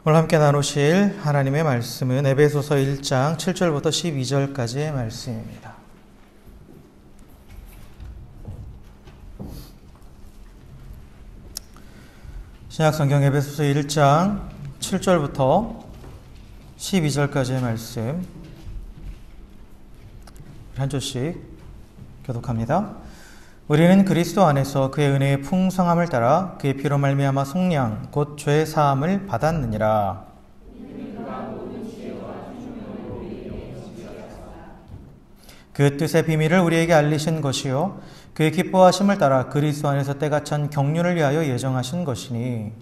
오늘 함께 나누실 하나님의 말씀은 에베소서 1장 7절부터 12절까지의 말씀입니다. 신약성경 에베소서 1장 7절부터 12절까지의 말씀 한 절씩 교독합니다. 우리는 그리스도 안에서 그의 은혜의 풍성함을 따라 그의 피로 말미암아 속량 곧 죄 사함을 받았느니라. 그 뜻의 비밀을 우리에게 알리신 것이요 그의 기뻐하심을 따라 그리스도 안에서 때가 찬 경륜을 위하여 예정하신 것이니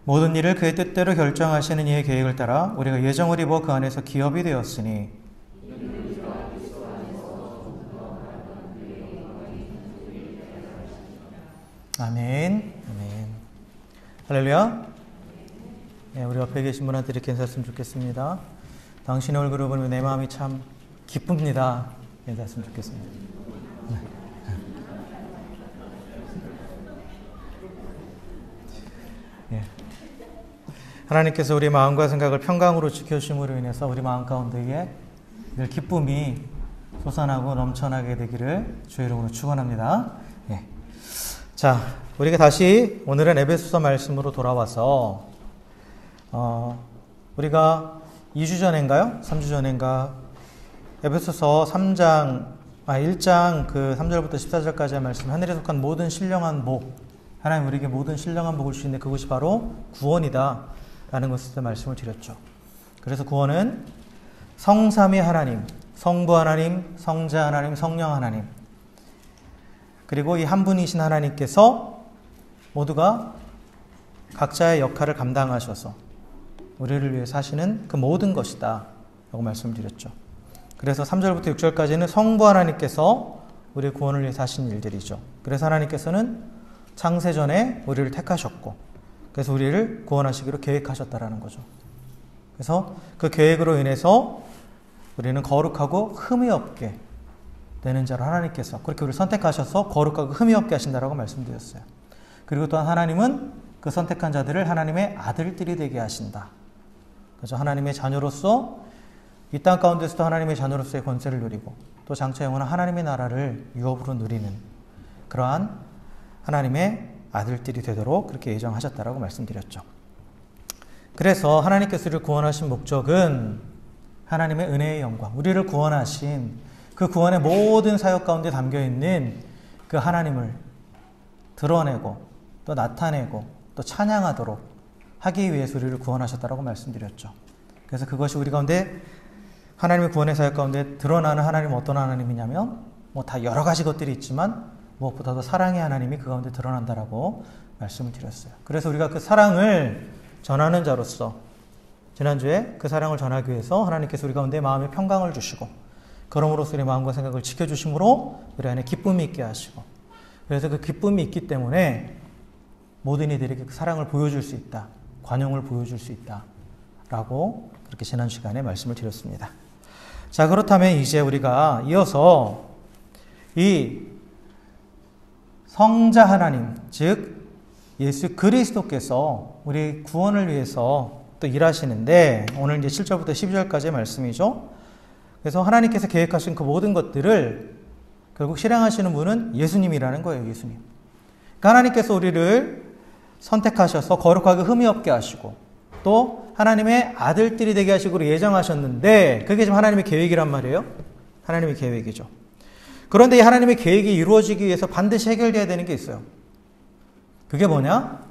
모든 일을 그의 뜻대로 결정하시는 이의 계획을 따라 우리가 예정을 입어 그 안에서 기업이 되었으니 아멘. 아멘. 할렐루야. 네, 우리 옆에 계신 분한테 이렇게 인사했으면 좋겠습니다. 당신의 얼굴을 보면 내 마음이 참 기쁩니다. 인사했으면 좋겠습니다. 네. 하나님께서 우리 마음과 생각을 평강으로 지켜주심으로 인해서 우리 마음 가운데에 늘 기쁨이 솟아나고 넘쳐나게 되기를 주의 이름으로 축원합니다. 예. 자, 우리가 다시 오늘은 에베소서 말씀으로 돌아와서 우리가 2주 전인가요? 3주 전인가 에베소서 1장 그 3절부터 14절까지의 말씀, 하늘에 속한 모든 신령한 복, 하나님 우리에게 모든 신령한 복을 주시는데 그것이 바로 구원이다 라는 것을 말씀을 드렸죠. 그래서 구원은 성삼위 하나님, 성부 하나님, 성자 하나님, 성령 하나님, 그리고 이 한 분이신 하나님께서 모두가 각자의 역할을 감당하셔서 우리를 위해서 하시는 그 모든 것이다 라고 말씀을 드렸죠. 그래서 3절부터 6절까지는 성부 하나님께서 우리의 구원을 위해서 하신 일들이죠. 그래서 하나님께서는 창세전에 우리를 택하셨고 그래서 우리를 구원하시기로 계획하셨다라는 거죠. 그래서 그 계획으로 인해서 우리는 거룩하고 흠이 없게 되는 자로 하나님께서 그렇게 우리를 선택하셔서 거룩하고 흠이 없게 하신다라고 말씀드렸어요. 그리고 또한 하나님은 그 선택한 자들을 하나님의 아들들이 되게 하신다. 그래서 하나님의 자녀로서 이 땅 가운데서도 하나님의 자녀로서의 권세를 누리고 또 장차 영원한 하나님의 나라를 유업으로 누리는 그러한 하나님의 아들들이 되도록 그렇게 예정하셨다라고 말씀드렸죠. 그래서 하나님께서 우리를 구원하신 목적은 하나님의 은혜의 영광, 우리를 구원하신 그 구원의 모든 사역 가운데 담겨있는 그 하나님을 드러내고 또 나타내고 또 찬양하도록 하기 위해서 우리를 구원하셨다라고 말씀드렸죠. 그래서 그것이 우리 가운데 하나님의 구원의 사역 가운데 드러나는 하나님은 어떤 하나님이냐면 다 여러 가지 것들이 있지만 무엇보다도 사랑의 하나님이 그 가운데 드러난다라고 말씀을 드렸어요. 그래서 우리가 그 사랑을 전하는 자로서 지난주에 그 사랑을 전하기 위해서 하나님께서 우리 가운데 마음의 평강을 주시고 그럼으로써 우리 마음과 생각을 지켜주심으로 우리 안에 기쁨이 있게 하시고 그래서 그 기쁨이 있기 때문에 모든 이들에게 그 사랑을 보여줄 수 있다. 관용을 보여줄 수 있다. 라고 그렇게 지난 시간에 말씀을 드렸습니다. 자, 그렇다면 이제 우리가 이어서 이 성자 하나님, 즉 예수 그리스도께서 우리 구원을 위해서 또 일하시는데 오늘 이제 7절부터 12절까지의 말씀이죠. 그래서 하나님께서 계획하신 그 모든 것들을 결국 실행하시는 분은 예수님이라는 거예요. 예수님. 그러니까 하나님께서 우리를 선택하셔서 거룩하게 흠이 없게 하시고 또 하나님의 아들들이 되게 하시고 예정하셨는데 그게 지금 하나님의 계획이란 말이에요. 하나님의 계획이죠. 그런데 이 하나님의 계획이 이루어지기 위해서 반드시 해결돼야 되는 게 있어요. 그게 뭐냐?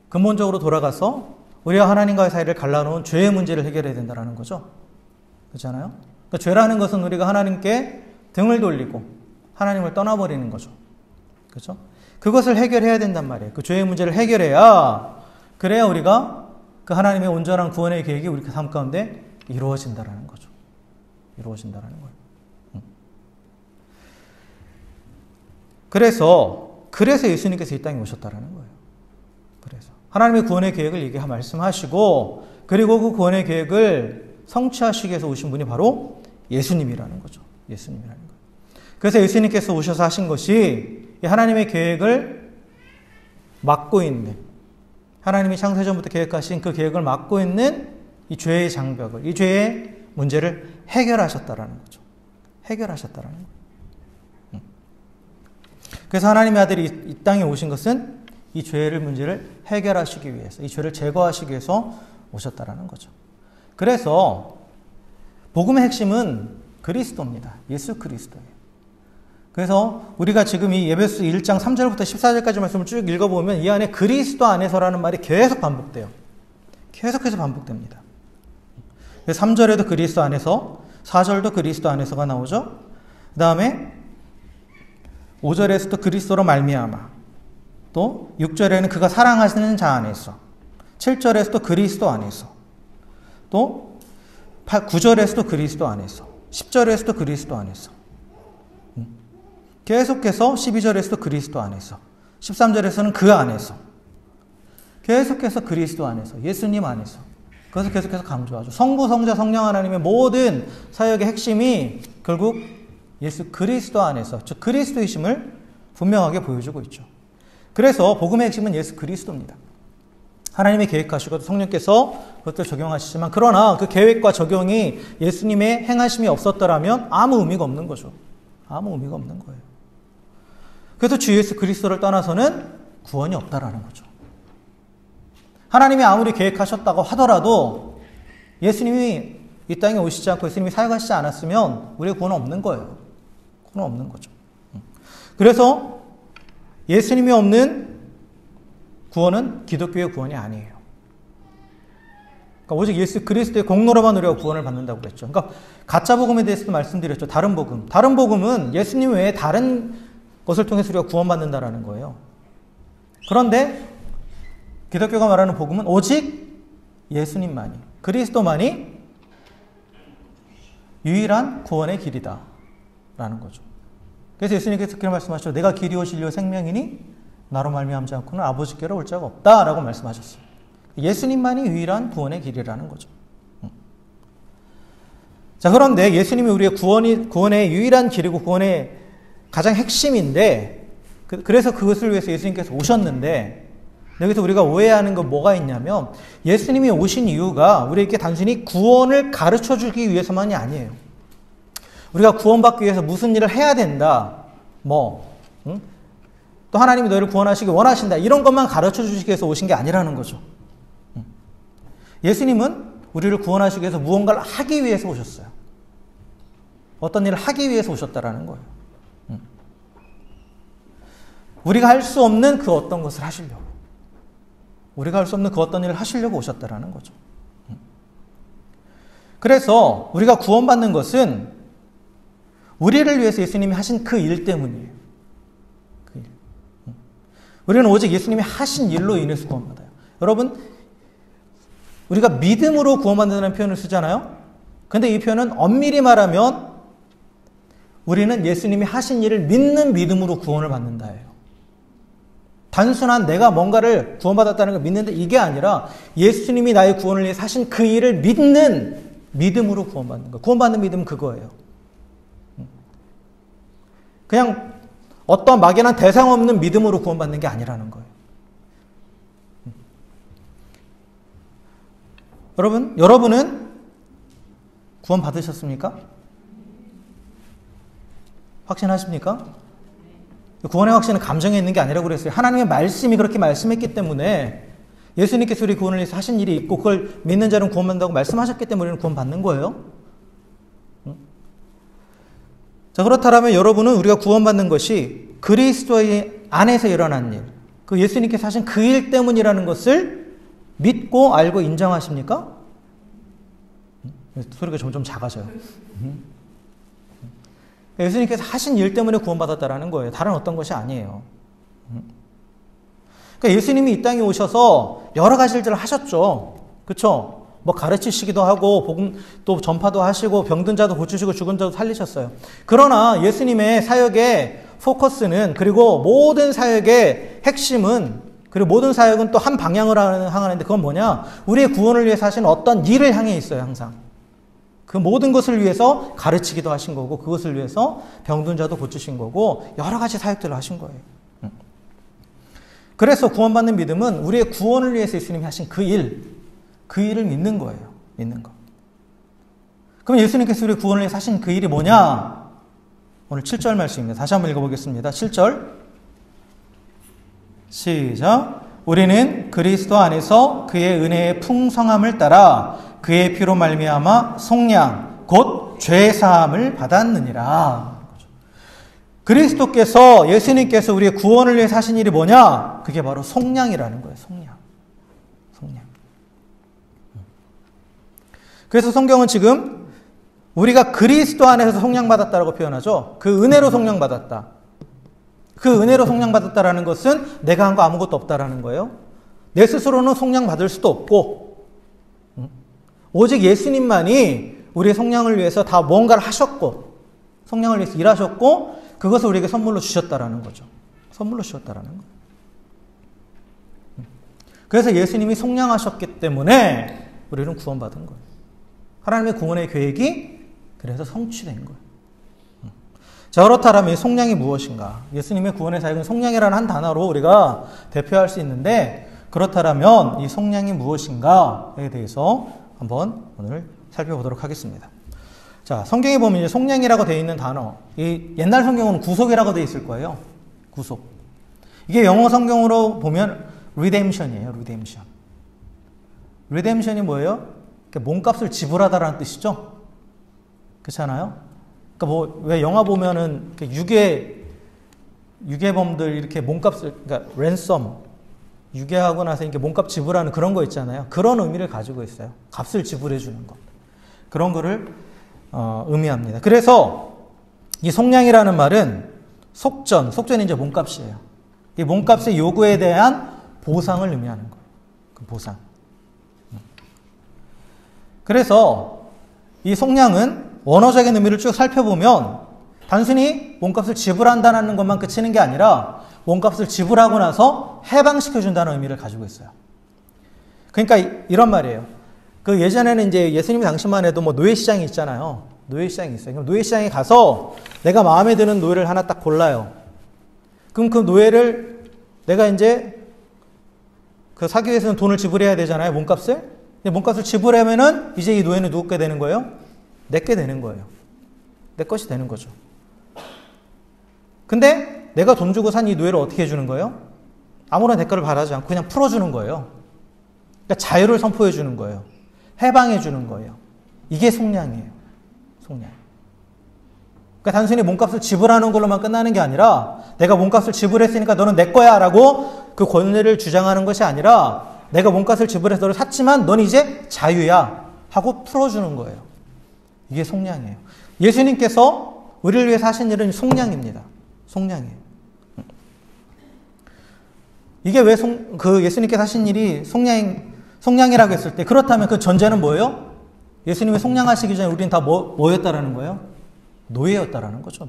근본적으로 돌아가서 우리와 하나님과의 사이를 갈라놓은 죄의 문제를 해결해야 된다는 거죠. 그렇잖아요? 그러니까 죄라는 것은 우리가 하나님께 등을 돌리고 하나님을 떠나버리는 거죠. 그렇죠? 그것을 해결해야 된단 말이에요. 그 죄의 문제를 해결해야 그래야 우리가 그 하나님의 온전한 구원의 계획이 우리 삶 가운데 이루어진다는 거죠. 이루어진다는 거예요. 그래서 예수님께서 이 땅에 오셨다라는 거예요. 그래서 하나님의 구원의 계획을 이게 말씀하시고 그리고 그 구원의 계획을 성취하시기 위해서 오신 분이 바로 예수님이라는 거죠. 예수님이라는 거예요. 그래서 예수님께서 오셔서 하신 것이 하나님의 계획을 막고 있는, 하나님이 창세전부터 계획하신 그 계획을 막고 있는 이 죄의 장벽을, 이 죄의 문제를 해결하셨다라는 거죠. 해결하셨다라는 거예요. 그래서 하나님의 아들이 이 땅에 오신 것은 이 죄의 문제를 해결하시기 위해서, 이 죄를 제거하시기 위해서 오셨다라는 거죠. 그래서 복음의 핵심은 그리스도입니다. 예수 그리스도예요. 그래서 우리가 지금 이 에베소 1장 3절부터 14절까지 말씀을 쭉 읽어보면 이 안에 그리스도 안에서라는 말이 계속 반복돼요. 계속해서 반복됩니다. 3절에도 그리스도 안에서, 4절도 그리스도 안에서가 나오죠. 그 다음에 5절에서도 그리스도로 말미암아, 또 6절에는 그가 사랑하시는 자 안에서, 7절에서도 그리스도 안에서, 또 9절에서도 그리스도 안에서, 10절에서도 그리스도 안에서, 계속해서 12절에서도 그리스도 안에서, 13절에서는 그 안에서, 계속해서 그리스도 안에서, 예수님 안에서, 그래서 계속해서 강조하죠. 성부, 성자, 성령 하나님의 모든 사역의 핵심이 결국 예수 그리스도 안에서, 즉 그리스도이심을 분명하게 보여주고 있죠. 그래서 복음의 핵심은 예수 그리스도입니다. 하나님이 계획하시고 성령께서 그것을 적용하시지만, 그러나 그 계획과 적용이 예수님의 행하심이 없었더라면 아무 의미가 없는 거죠. 아무 의미가 없는 거예요. 그래서 주 예수 그리스도를 떠나서는 구원이 없다라는 거죠. 하나님이 아무리 계획하셨다고 하더라도 예수님이 이 땅에 오시지 않고 예수님이 사역하시지 않았으면 우리의 구원은 없는 거예요. 구원은 없는 거죠. 그래서 예수님이 없는 구원은 기독교의 구원이 아니에요. 그러니까 오직 예수 그리스도의 공로로만 우리가 구원을 받는다고 그랬죠. 그러니까 가짜 복음에 대해서도 말씀드렸죠. 다른 복음. 다른 복음은 예수님 외에 다른 것을 통해서 우리가 구원받는다라는 거예요. 그런데 기독교가 말하는 복음은 오직 예수님만이, 그리스도만이 유일한 구원의 길이다 라는 거죠. 그래서 예수님께서 그렇게 말씀하셨죠. 내가 길이요 진리요 생명이니 나로 말미암지 않고는 아버지께로 올 자가 없다라고 말씀하셨어요. 예수님만이 유일한 구원의 길이라는 거죠. 자, 그런데 예수님이 우리의 구원의 유일한 길이고 구원의 가장 핵심인데, 그래서 그것을 위해서 예수님께서 오셨는데, 여기서 우리가 오해하는 건 뭐가 있냐면, 예수님이 오신 이유가 우리에게 단순히 구원을 가르쳐 주기 위해서만이 아니에요. 우리가 구원받기 위해서 무슨 일을 해야 된다, 또 하나님이 너희를 구원하시기 원하신다, 이런 것만 가르쳐 주시기 위해서 오신 게 아니라는 거죠. 예수님은 우리를 구원하시기 위해서 무언가를 하기 위해서 오셨어요. 어떤 일을 하기 위해서 오셨다라는 거예요. 우리가 할 수 없는 그 어떤 것을 하시려고, 우리가 할 수 없는 그 어떤 일을 하시려고 오셨다라는 거죠. 그래서 우리가 구원받는 것은 우리를 위해서 예수님이 하신 그 일 때문이에요. 그 일. 우리는 오직 예수님이 하신 일로 인해서 구원받아요. 여러분, 우리가 믿음으로 구원받는다는 표현을 쓰잖아요. 근데 이 표현은 엄밀히 말하면 우리는 예수님이 하신 일을 믿는 믿음으로 구원을 받는다예요. 단순한 내가 뭔가를 구원받았다는 걸 믿는데 이게 아니라 예수님이 나의 구원을 위해서 하신 그 일을 믿는 믿음으로 구원받는 거예요. 구원받는 믿음은 그거예요. 그냥 어떤 막연한 대상 없는 믿음으로 구원받는 게 아니라는 거예요. 여러분은 구원 받으셨습니까? 확신하십니까? 구원의 확신은 감정에 있는 게 아니라고 그랬어요. 하나님의 말씀이 그렇게 말씀했기 때문에, 예수님께서 우리 구원을 위해서 하신 일이 있고 그걸 믿는 자는 구원받는다고 말씀하셨기 때문에 우리는 구원받는 거예요. 자, 그렇다면 여러분은 우리가 구원받는 것이 그리스도의 안에서 일어난 일, 그 예수님께서 하신 그 일 때문이라는 것을 믿고 알고 인정하십니까? 소리가 점점 작아져요. 예수님께서 하신 일 때문에 구원받았다라는 거예요. 다른 어떤 것이 아니에요. 그러니까 예수님이 이 땅에 오셔서 여러 가지 일들을 하셨죠. 그렇죠? 뭐 가르치시기도 하고 복음 또 전파도 하시고 병든 자도 고치시고 죽은 자도 살리셨어요. 그러나 예수님의 사역의 포커스는, 그리고 모든 사역의 핵심은, 그리고 모든 사역은 또 한 방향을 향하는데 그건 뭐냐? 우리의 구원을 위해서 하신 어떤 일을 향해 있어요. 항상. 그 모든 것을 위해서 가르치기도 하신 거고 그것을 위해서 병든 자도 고치신 거고 여러 가지 사역들을 하신 거예요. 그래서 구원받는 믿음은 우리의 구원을 위해서 예수님이 하신 그 일을 믿는 거예요. 믿는 거. 그럼 예수님께서 우리의 구원을 위해서 하신 그 일이 뭐냐? 오늘 7절 말씀입니다. 다시 한번 읽어보겠습니다. 7절 시작. 우리는 그리스도 안에서 그의 은혜의 풍성함을 따라 그의 피로 말미암아 속량 곧 죄사함을 받았느니라. 그리스도께서 예수님께서 우리의 구원을 위해서 하신 일이 뭐냐? 그게 바로 속량이라는 거예요. 속량. 그래서 성경은 지금 우리가 그리스도 안에서 속량받았다라고 표현하죠. 그 은혜로 속량받았다. 그 은혜로 속량받았다라는 것은 내가 한 거 아무것도 없다라는 거예요. 내 스스로는 속량받을 수도 없고 오직 예수님만이 우리의 속량을 위해서 다 뭔가를 하셨고 속량을 위해서 일하셨고 그것을 우리에게 선물로 주셨다라는 거죠. 선물로 주셨다라는 거예요. 그래서 예수님이 속량하셨기 때문에 우리는 구원받은 거예요. 하나님의 구원의 계획이 그래서 성취된 거예요. 자, 그렇다면 이 속량이 무엇인가? 예수님의 구원의 사역은 속량이라는 한 단어로 우리가 대표할 수 있는데 그렇다면 이 속량이 무엇인가에 대해서 한번 오늘 살펴보도록 하겠습니다. 자, 성경에 보면 이제 속량이라고 되어 있는 단어, 이 옛날 성경은 구속이라고 되어 있을 거예요. 구속. 이게 영어 성경으로 보면 redemption이에요. redemption이 뭐예요? 몸값을 지불하다라는 뜻이죠. 그렇잖아요? 그러니까 뭐 왜 영화 보면은 유괴범들 이렇게 몸값을 그러니까 랜섬 유괴하고 나서 이렇게 몸값 지불하는 그런 거 있잖아요. 그런 의미를 가지고 있어요. 값을 지불해 주는 것. 그런 거를 의미합니다. 그래서 이 속량이라는 말은 속전이 이제 몸값이에요. 이 몸값의 요구에 대한 보상을 의미하는 거예요. 그 보상. 그래서 이 속량은 원어적인 의미를 쭉 살펴보면 단순히 몸값을 지불한다는 것만 그치는 게 아니라 몸값을 지불하고 나서 해방시켜준다는 의미를 가지고 있어요. 그러니까 이런 말이에요. 그 예전에는 이제 예수님 당시만 해도 뭐 노예시장이 있잖아요. 노예시장이 있어요. 그럼 노예시장에 가서 내가 마음에 드는 노예를 하나 딱 골라요. 그럼 그 노예를 내가 이제 그 사기 위해서는 돈을 지불해야 되잖아요. 몸값을. 몸값을 지불하면은 이제 이 노예는 누구게 되는 거예요? 내게 되는 거예요. 내 것이 되는 거죠. 근데 내가 돈 주고 산 이 노예를 어떻게 해주는 거예요? 아무런 대가를 바라지 않고 그냥 풀어주는 거예요. 그러니까 자유를 선포해 주는 거예요. 해방해 주는 거예요. 이게 속량이에요. 속량. 그러니까 단순히 몸값을 지불하는 걸로만 끝나는 게 아니라 내가 몸값을 지불했으니까 너는 내 거야 라고 그 권리를 주장하는 것이 아니라 내가 몸값을 지불해서 너를 샀지만 넌 이제 자유야 하고 풀어주는 거예요. 이게 속량이에요. 예수님께서 우리를 위해서 하신 일은 속량입니다. 속량이에요. 이게 왜 그 예수님께서 하신 일이 속량이라고 했을 때 그렇다면 그 전제는 뭐예요? 예수님이 속량하시기 전에 우리는 다 뭐였다라는 거예요? 노예였다라는 거죠.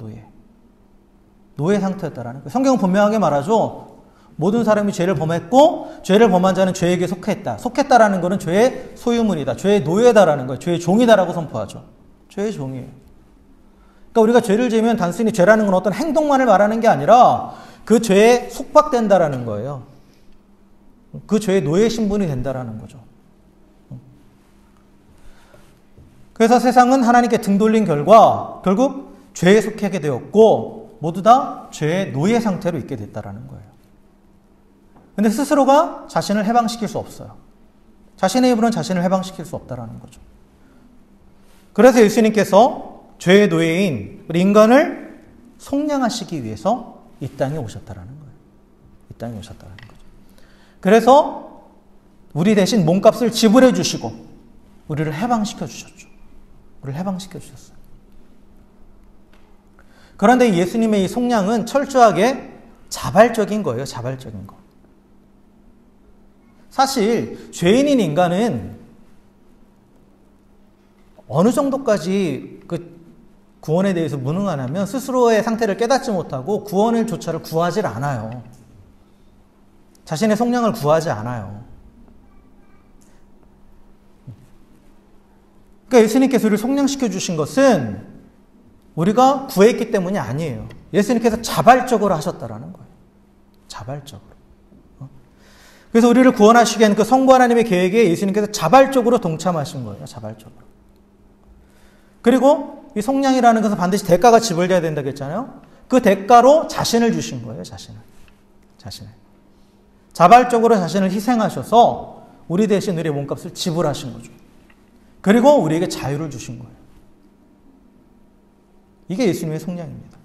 노예 상태였다라는 거예요. 성경은 분명하게 말하죠. 모든 사람이 죄를 범했고 죄를 범한 자는 죄에게 속했다. 속했다라는 것은 죄의 소유물이다. 죄의 노예다라는 거예요. 죄의 종이다라고 선포하죠. 죄의 종이에요. 그러니까 우리가 죄를 지으면 단순히 죄라는 건 어떤 행동만을 말하는 게 아니라 그 죄에 속박된다라는 거예요. 그 죄의 노예 신분이 된다라는 거죠. 그래서 세상은 하나님께 등 돌린 결과 결국 죄에 속하게 되었고 모두 다 죄의 노예 상태로 있게 됐다라는 거예요. 근데 스스로가 자신을 해방시킬 수 없어요. 자신의 입으로는 자신을 해방시킬 수 없다라는 거죠. 그래서 예수님께서 죄의 노예인 우리 인간을 속량하시기 위해서 이 땅에 오셨다라는 거예요. 이 땅에 오셨다라는 거죠. 그래서 우리 대신 몸값을 지불해 주시고 우리를 해방시켜 주셨죠. 우리를 해방시켜 주셨어요. 그런데 예수님의 이 속량은 철저하게 자발적인 거예요. 자발적인 거. 사실 죄인인 인간은 어느 정도까지 그 구원에 대해서 무능하냐면 스스로의 상태를 깨닫지 못하고 구원을 조차를 구하지 않아요. 자신의 속량을 구하지 않아요. 그러니까 예수님께서 우리를 속량시켜 주신 것은 우리가 구했기 때문이 아니에요. 예수님께서 자발적으로 하셨다라는 거예요. 자발적으로. 그래서 우리를 구원하시기 위한 그 성부 하나님의 계획에 예수님께서 자발적으로 동참하신 거예요. 자발적으로. 그리고 이 속량이라는 것은 반드시 대가가 지불돼야 된다고 했잖아요. 그 대가로 자신을 주신 거예요. 자신을. 자발적으로 자신을 희생하셔서 우리 대신 우리의 몸값을 지불하신 거죠. 그리고 우리에게 자유를 주신 거예요. 이게 예수님의 속량입니다.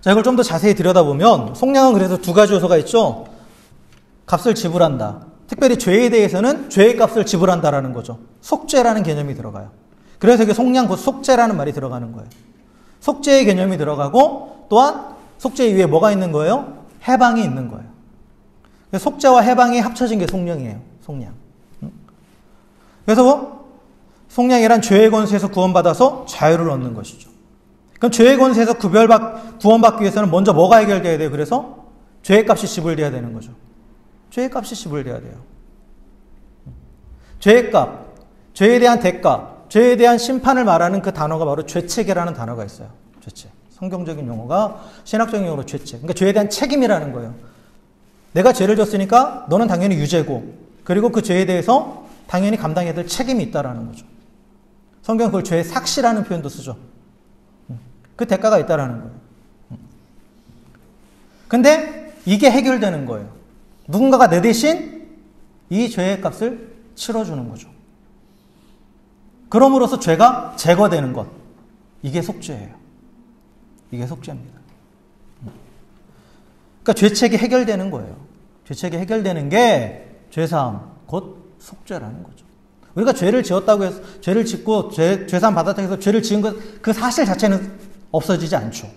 자, 이걸 좀 더 자세히 들여다보면 속량은 그래서 두 가지 요소가 있죠. 값을 지불한다. 특별히 죄에 대해서는 죄의 값을 지불한다라는 거죠. 속죄라는 개념이 들어가요. 그래서 이게 속량 곧 속죄라는 말이 들어가는 거예요. 속죄의 개념이 들어가고 또한 속죄 위에 뭐가 있는 거예요? 해방이 있는 거예요. 속죄와 해방이 합쳐진 게 속량이에요. 속량. 그래서 속량이란 죄의 권세에서 구원받아서 자유를 얻는 것이죠. 그럼 죄의 권세에서 구원받기 위해서는 먼저 뭐가 해결돼야 돼요? 그래서 죄의 값이 지불돼야 되는 거죠. 죄의 값이 지불돼야 돼요. 죄의 값, 죄에 대한 대가, 죄에 대한 심판을 말하는 그 단어가 바로 죄책이라는 단어가 있어요. 죄책. 성경적인 용어가 신학적인 용어로 죄책. 그러니까 죄에 대한 책임이라는 거예요. 내가 죄를 졌으니까 너는 당연히 유죄고, 그리고 그 죄에 대해서 당연히 감당해야 될 책임이 있다라는 거죠. 성경은 그걸 죄의 삭시라는 표현도 쓰죠. 그 대가가 있다라는 거예요. 근데 이게 해결되는 거예요. 누군가가 내 대신 이 죄의 값을 치러주는 거죠. 그럼으로써 죄가 제거되는 것. 이게 속죄예요. 이게 속죄입니다. 그러니까 죄책이 해결되는 거예요. 죄책이 해결되는 게 죄사함, 곧 속죄라는 거죠. 우리가 죄를 지었다고 해서, 죄를 짓고 죄사함 받았다고 해서 죄를 지은 것, 그 사실 자체는 없어지지 않죠.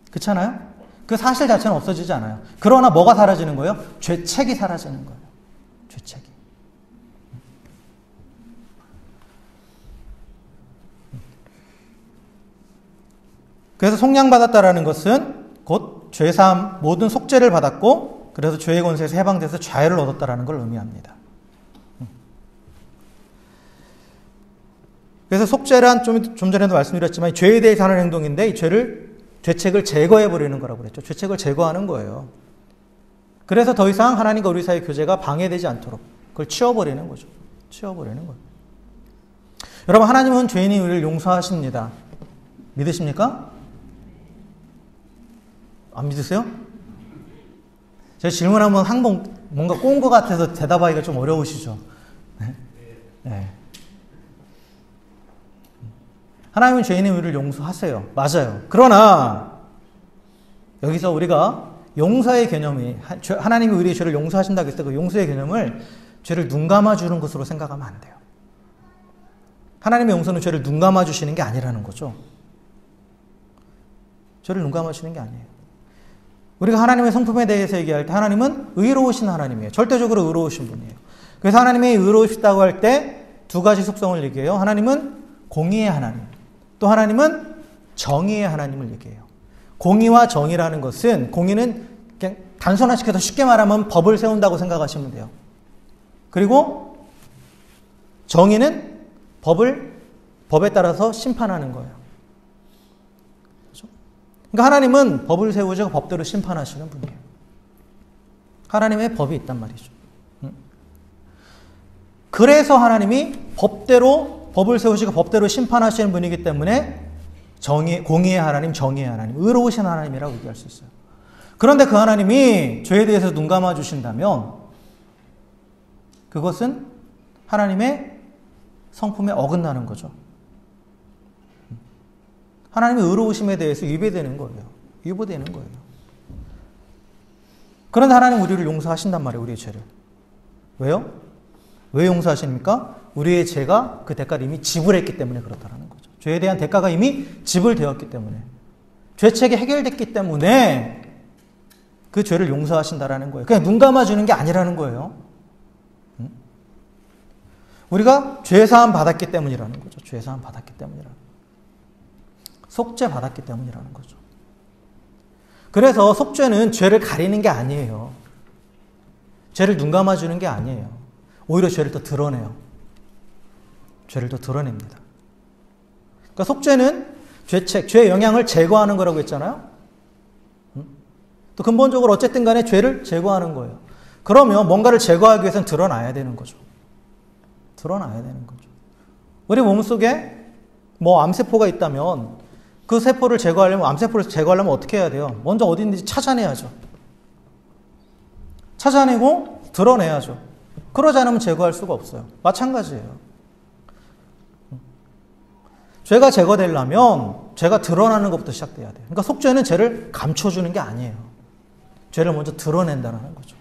그렇잖아요? 그 사실 자체는 없어지지 않아요. 그러나 뭐가 사라지는 거예요? 죄책이 사라지는 거예요. 죄책이. 그래서 속량받았다라는 것은 곧 죄사함, 모든 속죄를 받았고, 그래서 죄의 권세에서 해방돼서 자유를 얻었다라는 걸 의미합니다. 그래서 속죄란 좀 전에도 말씀드렸지만 죄에 대해서 하는 행동인데 이 죄책을 제거해버리는 거라고 그랬죠. 죄책을 제거하는 거예요. 그래서 더 이상 하나님과 우리 사이의 교제가 방해되지 않도록 그걸 치워버리는 거죠. 치워버리는 거예요. 여러분, 하나님은 죄인이 우리를 용서하십니다. 믿으십니까? 안 믿으세요? 제가 질문하면 항상 뭔가 꼬은 것 같아서 대답하기가 좀 어려우시죠? 네? 네. 하나님은 죄인이 우리를 용서하세요. 맞아요. 그러나 여기서 우리가 용서의 개념이, 하나님이 우리의 죄를 용서하신다고 했을 때 그 용서의 개념을 죄를 눈 감아주는 것으로 생각하면 안 돼요. 하나님의 용서는 죄를 눈 감아주시는 게 아니라는 거죠. 죄를 눈 감아주시는 게 아니에요. 우리가 하나님의 성품에 대해서 얘기할 때 하나님은 의로우신 하나님이에요. 절대적으로 의로우신 분이에요. 그래서 하나님이 의로우시다고 할 때 두 가지 속성을 얘기해요. 하나님은 공의의 하나님, 또 하나님은 정의의 하나님을 얘기해요. 공의와 정의라는 것은, 공의는 그냥 단순화시켜서 쉽게 말하면 법을 세운다고 생각하시면 돼요. 그리고 정의는 법에 따라서 심판하는 거예요. 그렇죠? 그러니까 하나님은 법을 세우고 법대로 심판하시는 분이에요. 하나님의 법이 있단 말이죠. 그래서 하나님이 법을 세우시고 법대로 심판하시는 분이기 때문에 공의의 하나님, 정의의 하나님, 의로우신 하나님이라고 얘기할 수 있어요. 그런데 그 하나님이 죄에 대해서 눈 감아 주신다면 그것은 하나님의 성품에 어긋나는 거죠. 하나님의 의로우심에 대해서 위배되는 거예요. 위배되는 거예요. 그런데 하나님 우리를 용서하신단 말이에요. 우리의 죄를. 왜요? 왜 용서하십니까? 우리의 죄가 그 대가를 이미 지불했기 때문에 그렇다는 거죠. 죄에 대한 대가가 이미 지불되었기 때문에, 죄책이 해결됐기 때문에 그 죄를 용서하신다라는 거예요. 그냥 눈 감아주는 게 아니라는 거예요. 우리가 죄사함 받았기 때문이라는 거죠. 죄사함 받았기 때문이라는 거죠. 속죄 받았기 때문이라는 거죠. 그래서 속죄는 죄를 가리는 게 아니에요. 죄를 눈 감아주는 게 아니에요. 오히려 죄를 더 드러내요. 죄를 또 드러냅니다. 그러니까 속죄는 죄책, 죄의 영향을 제거하는 거라고 했잖아요. 또 근본적으로 어쨌든 간에 죄를 제거하는 거예요. 그러면 뭔가를 제거하기 위해서는 드러나야 되는 거죠. 드러나야 되는 거죠. 우리 몸속에 뭐 암세포가 있다면 그 세포를 제거하려면, 암세포를 제거하려면 어떻게 해야 돼요? 먼저 어디 있는지 찾아내야죠. 찾아내고 드러내야죠. 그러지 않으면 제거할 수가 없어요. 마찬가지예요. 죄가 제거되려면 죄가 드러나는 것부터 시작돼야 돼요. 그러니까 속죄는 죄를 감춰주는 게 아니에요. 죄를 먼저 드러낸다는 거죠.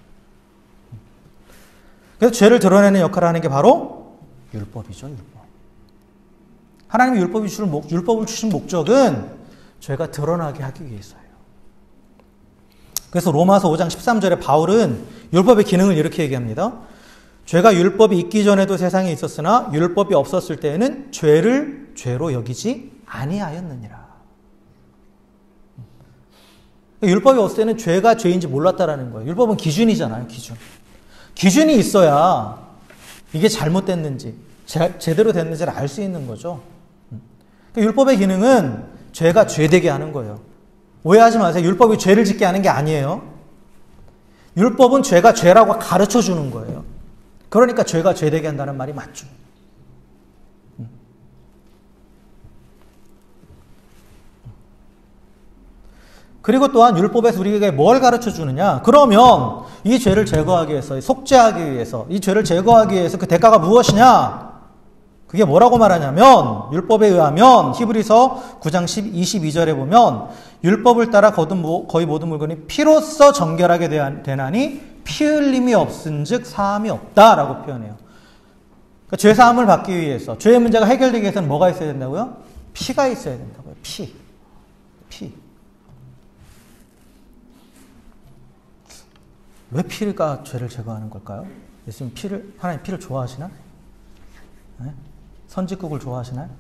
그래서 죄를 드러내는 역할을 하는 게 바로 율법이죠. 율법. 하나님이 율법을 주신 목적은 죄가 드러나게 하기 위해서예요. 그래서 로마서 5장 13절에 바울은 율법의 기능을 이렇게 얘기합니다. 죄가 율법이 있기 전에도 세상에 있었으나 율법이 없었을 때에는 죄를 죄로 여기지 아니하였느니라. 율법이 없을 때는 죄가 죄인지 몰랐다라는 거예요. 율법은 기준이잖아요. 기준이 있어야 이게 잘못됐는지 제대로 됐는지를 알 수 있는 거죠. 율법의 기능은 죄가 죄되게 하는 거예요. 오해하지 마세요. 율법이 죄를 짓게 하는 게 아니에요. 율법은 죄가 죄라고 가르쳐 주는 거예요. 그러니까 죄가 죄되게 한다는 말이 맞죠. 그리고 또한 율법에서 우리에게 뭘 가르쳐 주느냐? 그러면 이 죄를 제거하기 위해서, 속죄하기 위해서, 이 죄를 제거하기 위해서 그 대가가 무엇이냐? 그게 뭐라고 말하냐면 율법에 의하면 히브리서 9장 22절에 보면 율법을 따라 거의 모든 물건이 피로써 정결하게 되나니 피 흘림이 없은즉 사함이 없다라고 표현해요. 그러니까 죄 사함을 받기 위해서, 죄의 문제가 해결되기 위해서는 뭐가 있어야 된다고요? 피가 있어야 된다고요. 피. 왜 피가 죄를 제거하는 걸까요? 예수님 하나님 피를 좋아하시나? 네? 선지국을 좋아하시나요?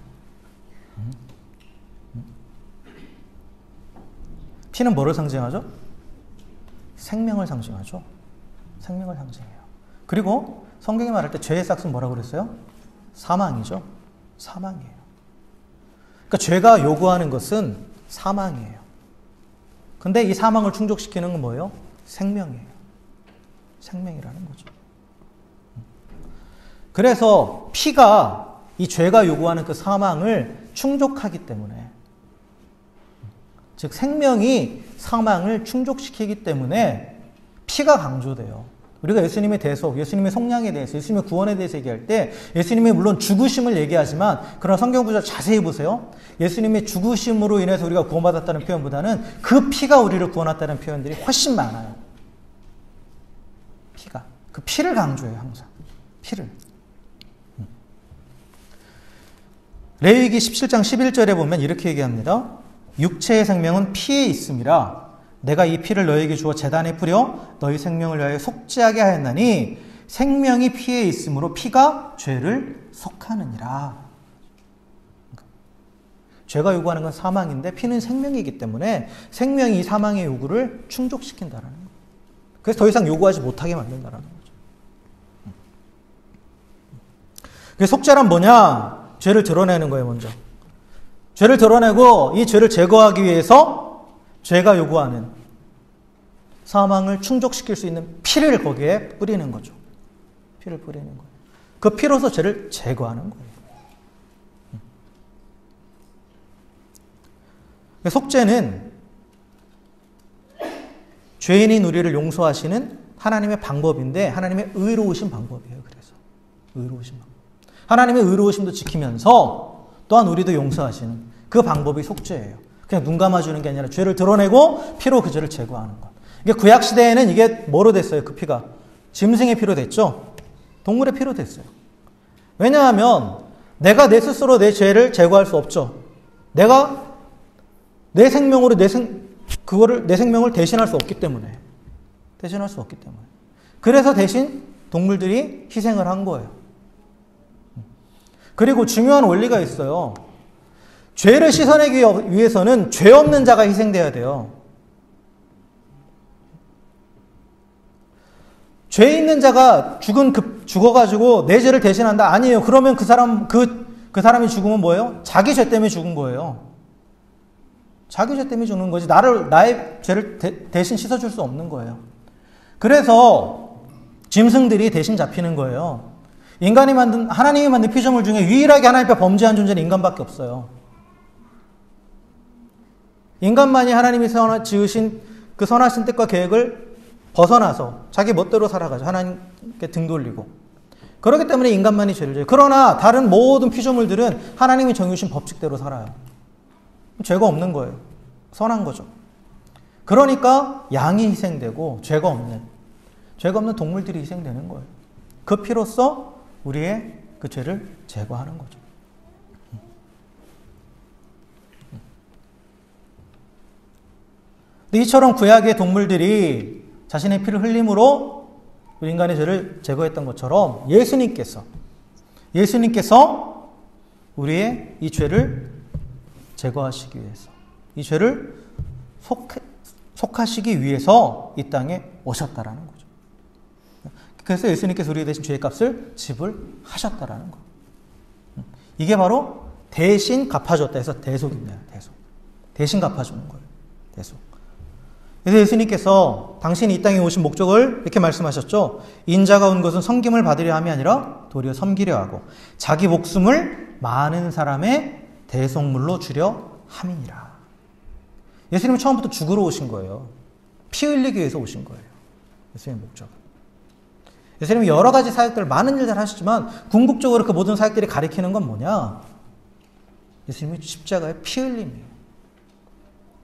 피는 뭐를 상징하죠? 생명을 상징하죠. 생명을 상징해요. 그리고 성경이 말할 때 죄의 싹은 뭐라고 그랬어요? 사망이죠. 사망이에요. 그러니까 죄가 요구하는 것은 사망이에요. 근데 이 사망을 충족시키는 건 뭐예요? 생명이에요. 생명이라는 거죠. 그래서 피가 이 죄가 요구하는 그 사망을 충족하기 때문에, 즉 생명이 사망을 충족시키기 때문에 피가 강조돼요. 우리가 예수님의 대속, 예수님의 속량에 대해서, 예수님의 구원에 대해서 얘기할 때 예수님이 물론 죽으심을 얘기하지만 그런 성경 구절 자세히 보세요. 예수님의 죽으심으로 인해서 우리가 구원받았다는 표현보다는 그 피가 우리를 구원했다는 표현들이 훨씬 많아요. 피가. 그 피를 강조해요. 항상. 피를. 레위기 17장 11절에 보면 이렇게 얘기합니다. 육체의 생명은 피에 있음이라 내가 이 피를 너희에게 주어 제단에 뿌려 너희 생명을 위하여 속죄하게 하였나니 생명이 피에 있으므로 피가 죄를 속하느니라. 죄가 요구하는 건 사망인데 피는 생명이기 때문에 생명이 이 사망의 요구를 충족시킨다는 거예요. 그래서 더 이상 요구하지 못하게 만든다는 거죠. 그래서 속죄란 뭐냐? 죄를 드러내는 거예요, 먼저. 죄를 드러내고 이 죄를 제거하기 위해서 죄가 요구하는 사망을 충족시킬 수 있는 피를 거기에 뿌리는 거죠. 피를 뿌리는 거예요. 그 피로서 죄를 제거하는 거예요. 속죄는 죄인인 우리를 용서하시는 하나님의 방법인데 하나님의 의로우신 방법이에요. 그래서 의로우신 방법. 하나님의 의로우심도 지키면서 또한 우리도 용서하시는 그 방법이 속죄예요. 그냥 눈 감아주는 게 아니라 죄를 드러내고 피로 그 죄를 제거하는 것. 이게 구약시대에는 이게 뭐로 됐어요? 그 피가. 짐승의 피로 됐죠? 동물의 피로 됐어요. 왜냐하면 내가 내 스스로 내 죄를 제거할 수 없죠. 내가 내 생명으로 내 생명을 대신할 수 없기 때문에. 대신할 수 없기 때문에. 그래서 대신 동물들이 희생을 한 거예요. 그리고 중요한 원리가 있어요. 죄를 씻어내기 위해서는 죄 없는 자가 희생돼야 돼요. 죄 있는 자가 죽어가지고 내 죄를 대신한다? 아니에요. 그러면 그 사람, 그 그 사람이 죽으면 뭐예요? 자기 죄 때문에 죽은 거예요. 자기 죄 때문에 죽는 거지. 나의 죄를 대신 씻어줄 수 없는 거예요. 그래서 짐승들이 대신 잡히는 거예요. 하나님이 만든 피조물 중에 유일하게 하나님 앞에 범죄한 존재는 인간밖에 없어요. 인간만이 하나님이 지으신 그 선하신 뜻과 계획을 벗어나서 자기 멋대로 살아가죠. 하나님께 등 돌리고. 그렇기 때문에 인간만이 죄를 져요. 그러나 다른 모든 피조물들은 하나님이 정해주신 법칙대로 살아요. 죄가 없는 거예요. 선한 거죠. 그러니까 양이 희생되고 죄가 없는 동물들이 희생되는 거예요. 그 피로써 우리의 그 죄를 제거하는 거죠. 근데 이처럼 구약의 동물들이 자신의 피를 흘림으로 인간의 죄를 제거했던 것처럼 예수님께서 우리의 이 죄를 제거하시기 위해서, 이 죄를 속하시기 위해서 이 땅에 오셨다라는 거죠. 그래서 예수님께서 우리 대신 죄의 값을 지불하셨다라는 거. 이게 바로 대신 갚아줬다 해서 대속입니다. 대신 갚아주는 거예요. 대속. 그래서 예수님께서 당신이 이 땅에 오신 목적을 이렇게 말씀하셨죠. 인자가 온 것은 섬김을 받으려 함이 아니라 도리어 섬기려 하고 자기 목숨을 많은 사람의 대속물로 주려 함이니라. 예수님은 처음부터 죽으러 오신 거예요. 피 흘리기 위해서 오신 거예요. 예수님의 목적은. 예수님은 여러 가지 사역들, 많은 일들 하시지만 궁극적으로 그 모든 사역들이 가리키는 건 뭐냐? 예수님의 십자가의 피 흘림이에요.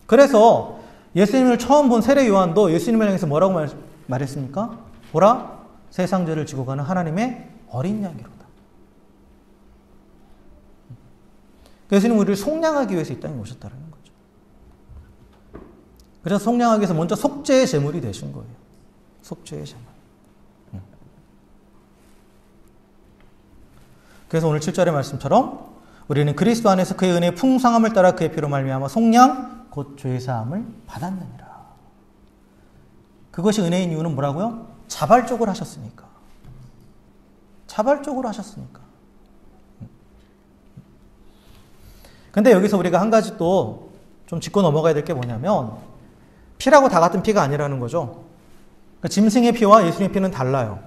그래서 예수님을 처음 본 세례 요한도 예수님을 향해서 뭐라고 말했습니까? 보라, 세상 죄를 지고 가는 하나님의 어린 양이로다. 예수님은 우리를 속량하기 위해서 이 땅에 오셨다는 거죠. 그래서 속량하기 위해서 먼저 속죄의 제물이 되신 거예요. 속죄의 제물. 그래서 오늘 7절의 말씀처럼 우리는 그리스도 안에서 그의 은혜의 풍성함을 따라 그의 피로 말미암아 속량 곧 죄사함을 받았느니라. 그것이 은혜인 이유는 뭐라고요? 자발적으로 하셨으니까. 자발적으로 하셨으니까. 근데 여기서 우리가 한 가지 또 좀 짚고 넘어가야 될 게 뭐냐면 피라고 다 같은 피가 아니라는 거죠. 그러니까 짐승의 피와 예수님의 피는 달라요.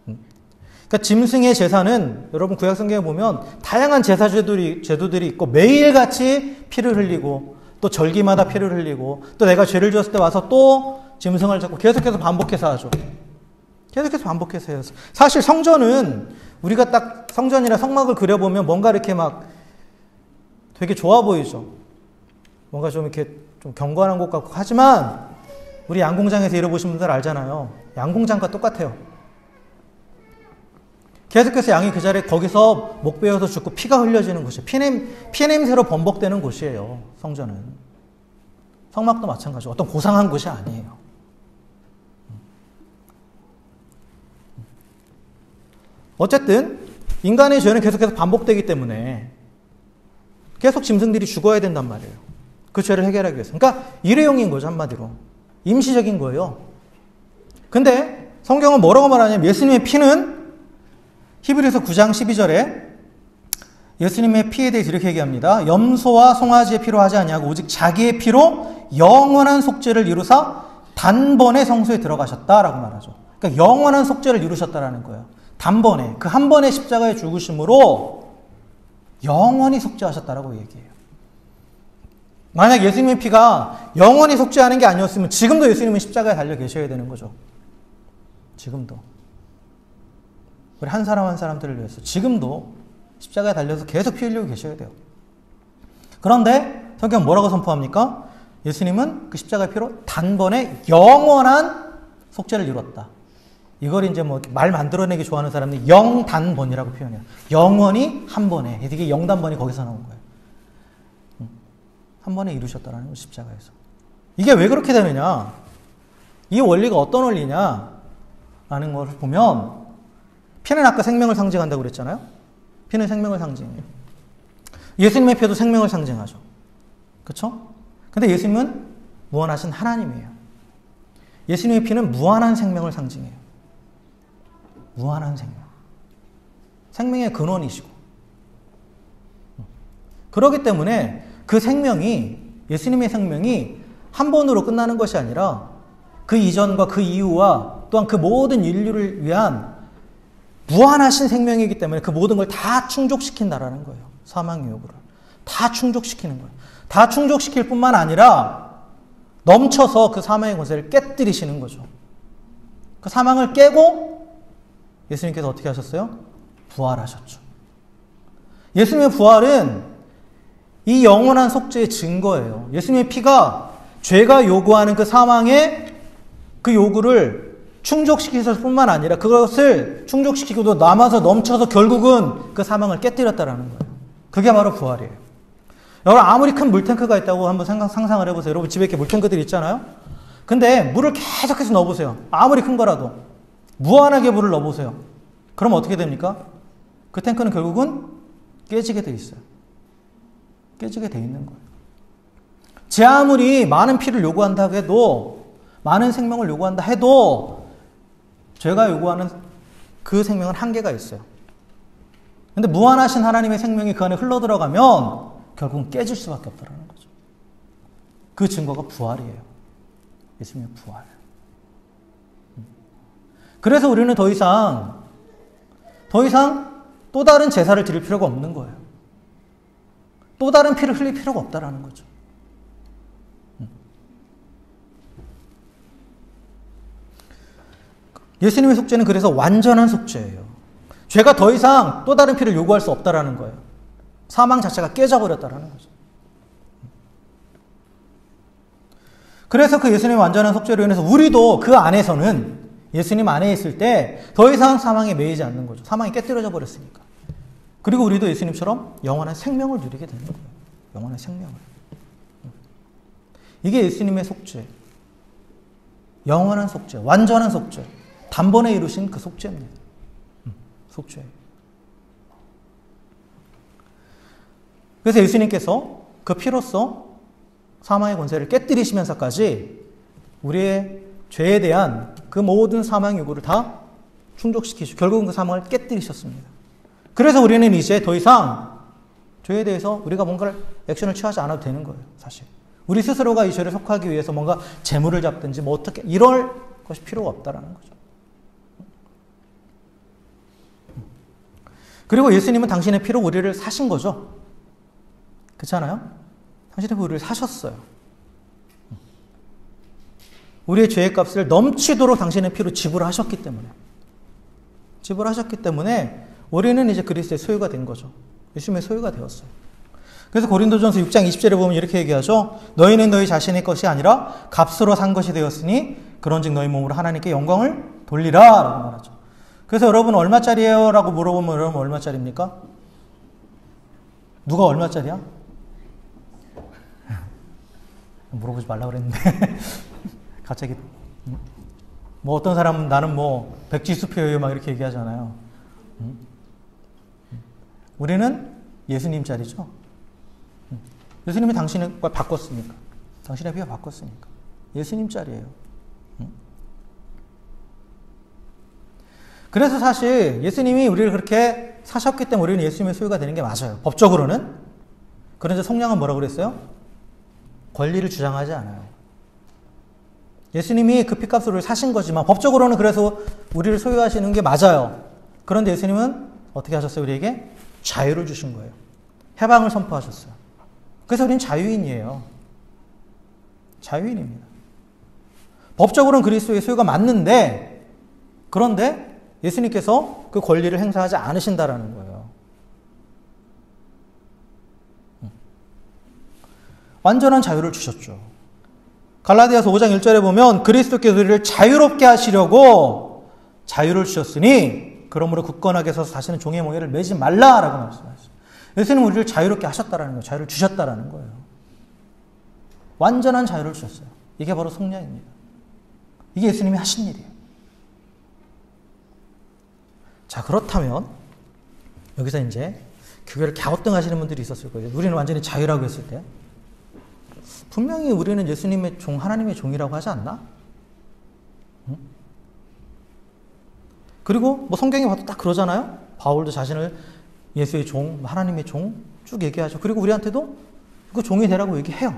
그러니까 짐승의 제사는 여러분 구약 성경에 보면 다양한 제도들이 있고 매일같이 피를 흘리고 또 절기마다 피를 흘리고 또 내가 죄를 지었을 때 와서 또 짐승을 잡고 계속해서 반복해서 하죠. 계속해서 반복해서 해요. 사실 성전은 우리가 딱 성전이나 성막을 그려보면 뭔가 이렇게 막 되게 좋아 보이죠. 뭔가 좀 이렇게 좀 경건한 곳 같고 하지만 우리 양궁장에서 일해보신 분들 알잖아요. 양궁장과 똑같아요. 계속해서 양이 그 자리에 거기서 목 베어서 죽고 피가 흘려지는 곳이에요. 피냄새로 번복되는 곳이에요. 성전은. 성막도 마찬가지고 어떤 고상한 곳이 아니에요. 어쨌든 인간의 죄는 계속해서 반복되기 때문에 계속 짐승들이 죽어야 된단 말이에요. 그 죄를 해결하기 위해서. 그러니까 일회용인 거죠, 한마디로. 임시적인 거예요. 근데 성경은 뭐라고 말하냐면 예수님의 피는 히브리서 9장 12절에 예수님의 피에 대해서 이렇게 얘기합니다. 염소와 송아지의 피로 하지 아니하고 오직 자기의 피로 영원한 속죄를 이루사 단번에 성소에 들어가셨다라고 말하죠. 그러니까 영원한 속죄를 이루셨다라는 거예요. 단번에 그 한 번의 십자가의 죽으심으로 영원히 속죄하셨다라고 얘기해요. 만약 예수님의 피가 영원히 속죄하는 게 아니었으면 지금도 예수님은 십자가에 달려 계셔야 되는 거죠. 지금도. 우리 한 사람 한 사람들을 위해서 지금도 십자가에 달려서 계속 피 흘리고 계셔야 돼요. 그런데 성경은 뭐라고 선포합니까? 예수님은 그 십자가의 피로 단번에 영원한 속죄를 이뤘다. 이걸 이제 뭐 말 만들어내기 좋아하는 사람들이 영단번이라고 표현해요. 영원히 한 번에. 이게 영단번이 거기서 나온 거예요. 한 번에 이루셨다라는 거 십자가에서. 이게 왜 그렇게 되느냐? 이 원리가 어떤 원리냐? 라는 걸 보면 피는 아까 생명을 상징한다고 그랬잖아요. 피는 생명을 상징해요. 예수님의 피도 생명을 상징하죠. 그렇죠? 근데 예수님은 무한하신 하나님이에요. 예수님의 피는 무한한 생명을 상징해요. 무한한 생명. 생명의 근원이시고 그렇기 때문에 그 생명이, 예수님의 생명이 한 번으로 끝나는 것이 아니라 그 이전과 그 이후와 또한 그 모든 인류를 위한 무한하신 생명이기 때문에 그 모든 걸 다 충족시킨다라는 거예요. 사망의 요구를. 다 충족시키는 거예요. 다 충족시킬 뿐만 아니라 넘쳐서 그 사망의 권세를 깨뜨리시는 거죠. 그 사망을 깨고 예수님께서 어떻게 하셨어요? 부활하셨죠. 예수님의 부활은 이 영원한 속죄의 증거예요. 예수님의 피가 죄가 요구하는 그 사망의 그 요구를 충족시키실 뿐만 아니라 그것을 충족시키고도 남아서 넘쳐서 결국은 그 사망을 깨뜨렸다라는 거예요. 그게 바로 부활이에요. 여러분, 아무리 큰 물탱크가 있다고 한번 상상을 해보세요. 여러분 집에 이렇게 물탱크들이 있잖아요. 근데 물을 계속해서 넣어보세요. 아무리 큰 거라도 무한하게 물을 넣어보세요. 그럼 어떻게 됩니까? 그 탱크는 결국은 깨지게 돼 있어요. 깨지게 돼 있는 거예요. 제 아무리 많은 피를 요구한다고 해도, 많은 생명을 요구한다 해도 죄가 요구하는 그 생명은 한계가 있어요. 근데 무한하신 하나님의 생명이 그 안에 흘러들어가면 결국은 깨질 수밖에 없다는 거죠. 그 증거가 부활이에요. 예수님의 부활. 그래서 우리는 더 이상 또 다른 제사를 드릴 필요가 없는 거예요. 또 다른 피를 흘릴 필요가 없다라는 거죠. 예수님의 속죄는 그래서 완전한 속죄예요. 죄가 더 이상 또 다른 피를 요구할 수 없다라는 거예요. 사망 자체가 깨져버렸다라는 거죠. 그래서 그 예수님의 완전한 속죄로 인해서 우리도 그 안에서는, 예수님 안에 있을 때 더 이상 사망에 매이지 않는 거죠. 사망이 깨뜨려져 버렸으니까. 그리고 우리도 예수님처럼 영원한 생명을 누리게 되는 거예요. 영원한 생명을. 이게 예수님의 속죄. 영원한 속죄, 완전한 속죄. 단번에 이루신 그 속죄입니다. 속죄. 그래서 예수님께서 그 피로써 사망의 권세를 깨뜨리시면서까지 우리의 죄에 대한 그 모든 사망 요구를 다 충족시키시고 결국은 그 사망을 깨뜨리셨습니다. 그래서 우리는 이제 더 이상 죄에 대해서 우리가 뭔가를 액션을 취하지 않아도 되는 거예요. 사실 우리 스스로가 이 죄를 속하기 위해서 뭔가 재물을 잡든지 뭐 어떻게 이럴 것이 필요가 없다라는 거죠. 그리고 예수님은 당신의 피로 우리를 사신 거죠. 그렇잖아요? 당신의 피로 우리를 사셨어요. 우리의 죄의 값을 넘치도록 당신의 피로 지불하셨기 때문에 우리는 이제 그리스도의 소유가 된 거죠. 예수님의 소유가 되었어요. 그래서 고린도전서 6장 20절에 보면 이렇게 얘기하죠. 너희는 너희 자신의 것이 아니라 값으로 산 것이 되었으니 그런즉 너희 몸으로 하나님께 영광을 돌리라 라고 말하죠. 그래서 여러분 얼마짜리예요? 라고 물어보면 여러분 얼마짜리입니까? 누가 얼마짜리야? 물어보지 말라고 그랬는데 갑자기 뭐 어떤 사람은 나는 뭐 백지수표예요 막 이렇게 얘기하잖아요. 우리는 예수님짜리죠. 예수님이 당신을 바꿨으니까. 당신의 피가 바꿨으니까. 예수님짜리예요. 그래서 사실 예수님이 우리를 그렇게 사셨기 때문에 우리는 예수님의 소유가 되는 게 맞아요. 법적으로는. 그런데 성령은 뭐라고 그랬어요? 권리를 주장하지 않아요. 예수님이 그 피값으로 우리를 사신 거지만 법적으로는 그래서 우리를 소유하시는 게 맞아요. 그런데 예수님은 어떻게 하셨어요? 우리에게 자유를 주신 거예요. 해방을 선포하셨어요. 그래서 우리는 자유인이에요. 자유인입니다. 법적으로는 그리스도의 소유가 맞는데 그런데 예수님께서 그 권리를 행사하지 않으신다라는 거예요. 완전한 자유를 주셨죠. 갈라디아서 5장 1절에 보면 그리스도께서 우리를 자유롭게 하시려고 자유를 주셨으니 그러므로 굳건하게 서서 다시는 종의 멍에를 매지 말라라고 말씀하셨어요. 예수님은 우리를 자유롭게 하셨다라는 거예요. 자유를 주셨다라는 거예요. 완전한 자유를 주셨어요. 이게 바로 성령입니다. 이게 예수님이 하신 일이에요. 자, 그렇다면 여기서 이제 교회를 갸우뚱하시는 분들이 있었을 거예요. 우리는 완전히 자유라고 했을 때 분명히 우리는 예수님의 종, 하나님의 종이라고 하지 않나? 응? 그리고 뭐 성경에 봐도 딱 그러잖아요. 바울도 자신을 예수의 종, 하나님의 종 쭉 얘기하죠. 그리고 우리한테도 그 종이 되라고 얘기해요.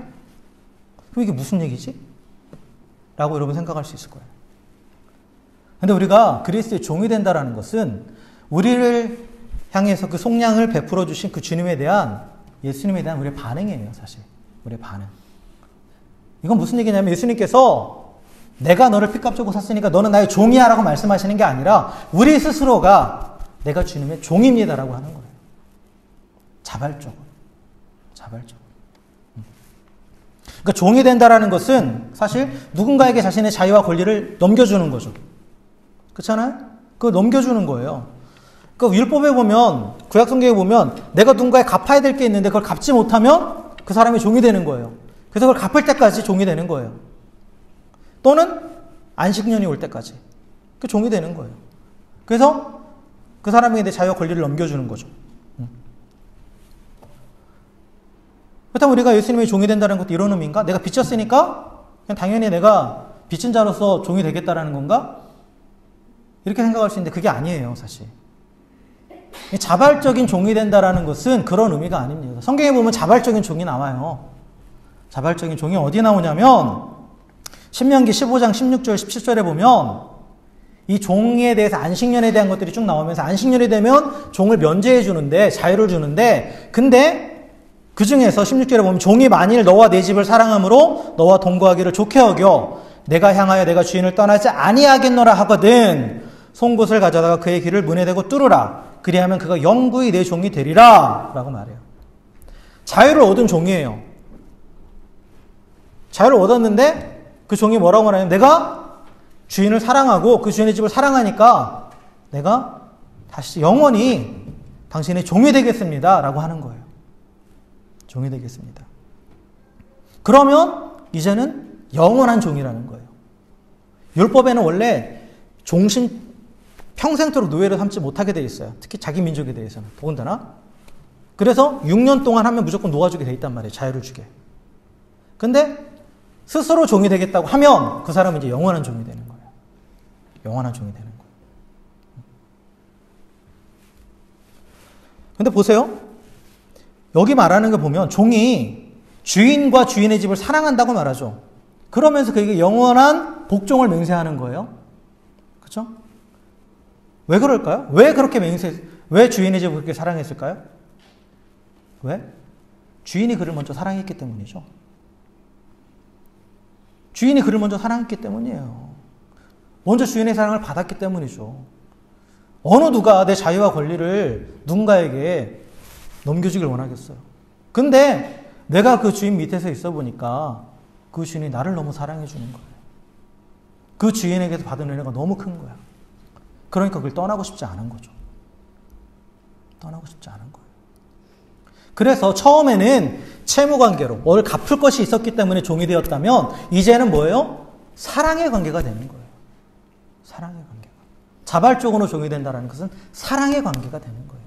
그럼 이게 무슨 얘기지? 라고 여러분 생각할 수 있을 거예요. 근데 우리가 그리스도의 종이 된다라는 것은 우리를 향해서 그 속량을 베풀어 주신 그 주님에 대한, 예수님에 대한 우리의 반응이에요, 사실. 우리의 반응. 이건 무슨 얘기냐면 예수님께서 내가 너를 피값 주고 샀으니까 너는 나의 종이야 라고 말씀하시는 게 아니라 우리 스스로가 내가 주님의 종입니다 라고 하는 거예요. 자발적으로. 그러니까 종이 된다라는 것은 사실 누군가에게 자신의 자유와 권리를 넘겨주는 거죠. 그렇잖아요? 그걸 넘겨주는 거예요. 그 율법에 보면, 구약성경에 보면 내가 누군가에 갚아야 될 게 있는데 그걸 갚지 못하면 그 사람이 종이 되는 거예요. 그래서 그걸 갚을 때까지 종이 되는 거예요. 또는 안식년이 올 때까지 그 종이 되는 거예요. 그래서 그 사람에게 내 자유와 권리를 넘겨주는 거죠. 그렇다면 우리가 예수님의 종이 된다는 것도 이런 의미인가? 내가 빚졌으니까 그냥 당연히 내가 빚진 자로서 종이 되겠다라는 건가? 이렇게 생각할 수 있는데 그게 아니에요, 사실. 자발적인 종이 된다라는 것은 그런 의미가 아닙니다. 성경에 보면 자발적인 종이 나와요. 자발적인 종이 어디 나오냐면 신명기 15장 16절 17절에 보면 이 종에 대해서 안식년에 대한 것들이 쭉 나오면서 안식년이 되면 종을 면제해 주는데, 자유를 주는데, 근데 그 중에서 16절에 보면 종이 만일 너와 내 집을 사랑함으로 너와 동거하기를 좋게 여겨 내가 향하여 내가 주인을 떠나지 아니하겠노라 하거든 송곳을 가져다가 그의 귀를 문에 대고 뚫으라. 그리하면 그가 영구히 내 종이 되리라 라고 말해요. 자유를 얻은 종이에요. 자유를 얻었는데 그 종이 뭐라고 말하냐면 내가 주인을 사랑하고 그 주인의 집을 사랑하니까 내가 다시 영원히 당신의 종이 되겠습니다 라고 하는 거예요. 종이 되겠습니다. 그러면 이제는 영원한 종이라는 거예요. 율법에는 원래 종신 평생토록 노예를 삼지 못하게 되어 있어요. 특히 자기 민족에 대해서는. 더군다나. 그래서 6년 동안 하면 무조건 놓아주게 되어 있단 말이에요. 자유를 주게. 근데 스스로 종이 되겠다고 하면 그 사람은 이제 영원한 종이 되는 거예요. 영원한 종이 되는 거예요. 근데 보세요. 여기 말하는 거 보면 종이 주인과 주인의 집을 사랑한다고 말하죠. 그러면서 그에게 영원한 복종을 맹세하는 거예요. 그렇죠? 왜 그럴까요? 왜 주인의 집을 그렇게 사랑했을까요? 왜? 주인이 그를 먼저 사랑했기 때문이죠. 주인이 그를 먼저 사랑했기 때문이에요. 먼저 주인의 사랑을 받았기 때문이죠. 어느 누가 내 자유와 권리를 누군가에게 넘겨주길 원하겠어요. 근데 내가 그 주인 밑에서 있어 보니까 그 주인이 나를 너무 사랑해 주는 거예요. 그 주인에게서 받은 은혜가 너무 큰 거야. 그러니까 그걸 떠나고 싶지 않은 거죠. 떠나고 싶지 않은 거예요. 그래서 처음에는 채무관계로 뭘 갚을 것이 있었기 때문에 종이 되었다면 이제는 뭐예요? 사랑의 관계가 되는 거예요. 사랑의 관계가. 자발적으로 종이 된다는 것은 사랑의 관계가 되는 거예요.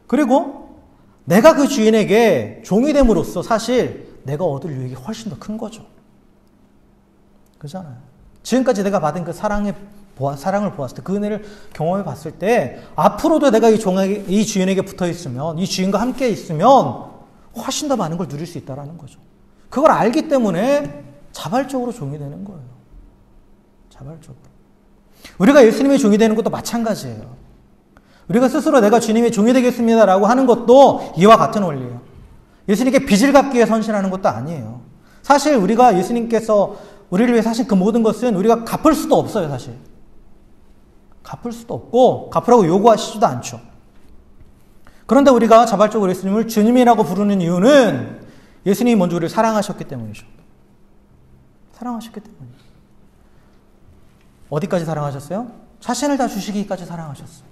그리고 내가 그 주인에게 종이 됨으로써 사실 내가 얻을 유익이 훨씬 더 큰 거죠. 그렇잖아요. 지금까지 내가 받은 그 사랑을 보았을 때, 그 은혜를 경험해 봤을 때, 앞으로도 내가 이 주인에게 붙어 있으면, 이 주인과 함께 있으면, 훨씬 더 많은 걸 누릴 수 있다는 거죠. 그걸 알기 때문에 자발적으로 종이 되는 거예요. 자발적으로. 우리가 예수님의 종이 되는 것도 마찬가지예요. 우리가 스스로 내가 주님의 종이 되겠습니다라고 하는 것도 이와 같은 원리예요. 예수님께 빚을 갚기 위해 헌신하는 것도 아니에요. 사실 우리가 예수님께서 우리를 위해 하신 그 모든 것은 우리가 갚을 수도 없어요, 사실. 갚을 수도 없고 갚으라고 요구하시지도 않죠. 그런데 우리가 자발적으로 예수님을 주님이라고 부르는 이유는 예수님이 먼저 우리를 사랑하셨기 때문이죠. 사랑하셨기 때문이죠. 어디까지 사랑하셨어요? 자신을 다 주시기까지 사랑하셨어요.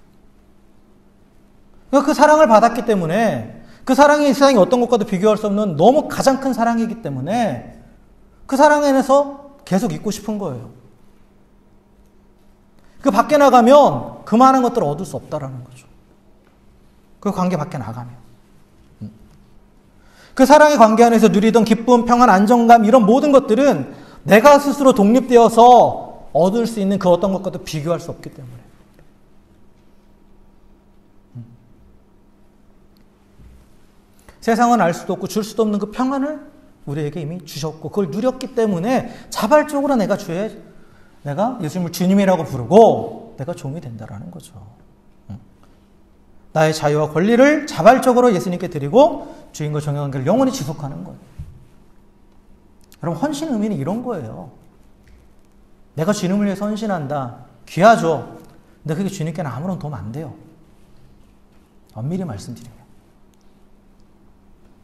그 사랑을 받았기 때문에 그 사랑이 이 세상에 어떤 것과도 비교할 수 없는 너무 가장 큰 사랑이기 때문에 그 사랑 안에서 계속 있고 싶은 거예요. 그 밖에 나가면 그만한 것들을 얻을 수 없다라는 거죠. 그 관계 밖에 나가면. 그 사랑의 관계 안에서 누리던 기쁨, 평안, 안정감 이런 모든 것들은 내가 스스로 독립되어서 얻을 수 있는 그 어떤 것과도 비교할 수 없기 때문에. 세상은 알 수도 없고 줄 수도 없는 그 평안을 우리에게 이미 주셨고 그걸 누렸기 때문에 자발적으로 내가 예수님을 주님이라고 부르고 내가 종이 된다라는 거죠. 나의 자유와 권리를 자발적으로 예수님께 드리고 주인과 종의 관계를 영원히 지속하는 거예요. 여러분, 헌신 의미는 이런 거예요. 내가 주님을 위해서 헌신한다. 귀하죠. 근데 그게 주님께는 아무런 도움 안 돼요. 엄밀히 말씀드리면.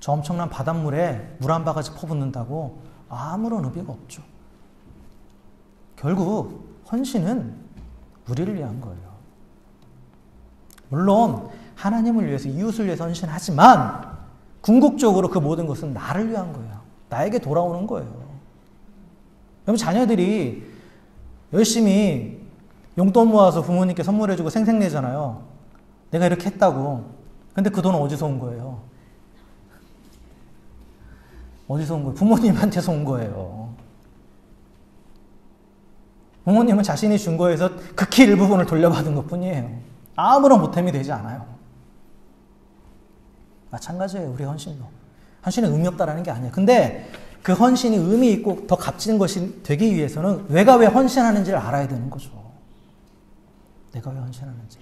저 엄청난 바닷물에 물 한 바가지 퍼붓는다고 아무런 의미가 없죠. 결국 헌신은 우리를 위한 거예요. 물론 하나님을 위해서, 이웃을 위해서 헌신하지만 궁극적으로 그 모든 것은 나를 위한 거예요. 나에게 돌아오는 거예요. 그럼 자녀들이 열심히 용돈 모아서 부모님께 선물해주고 생색내잖아요. 내가 이렇게 했다고. 근데 그 돈은 어디서 온 거예요? 어디서 온 거예요? 부모님한테서 온 거예요. 부모님은 자신이 준 거에서 극히 일부분을 돌려받은 것 뿐이에요. 아무런 보탬이 되지 않아요. 마찬가지예요. 우리 헌신도. 헌신은 의미 없다라는 게 아니에요. 근데 그 헌신이 의미 있고 더 값진 것이 되기 위해서는 내가 왜 헌신하는지를 알아야 되는 거죠. 내가 왜 헌신하는지.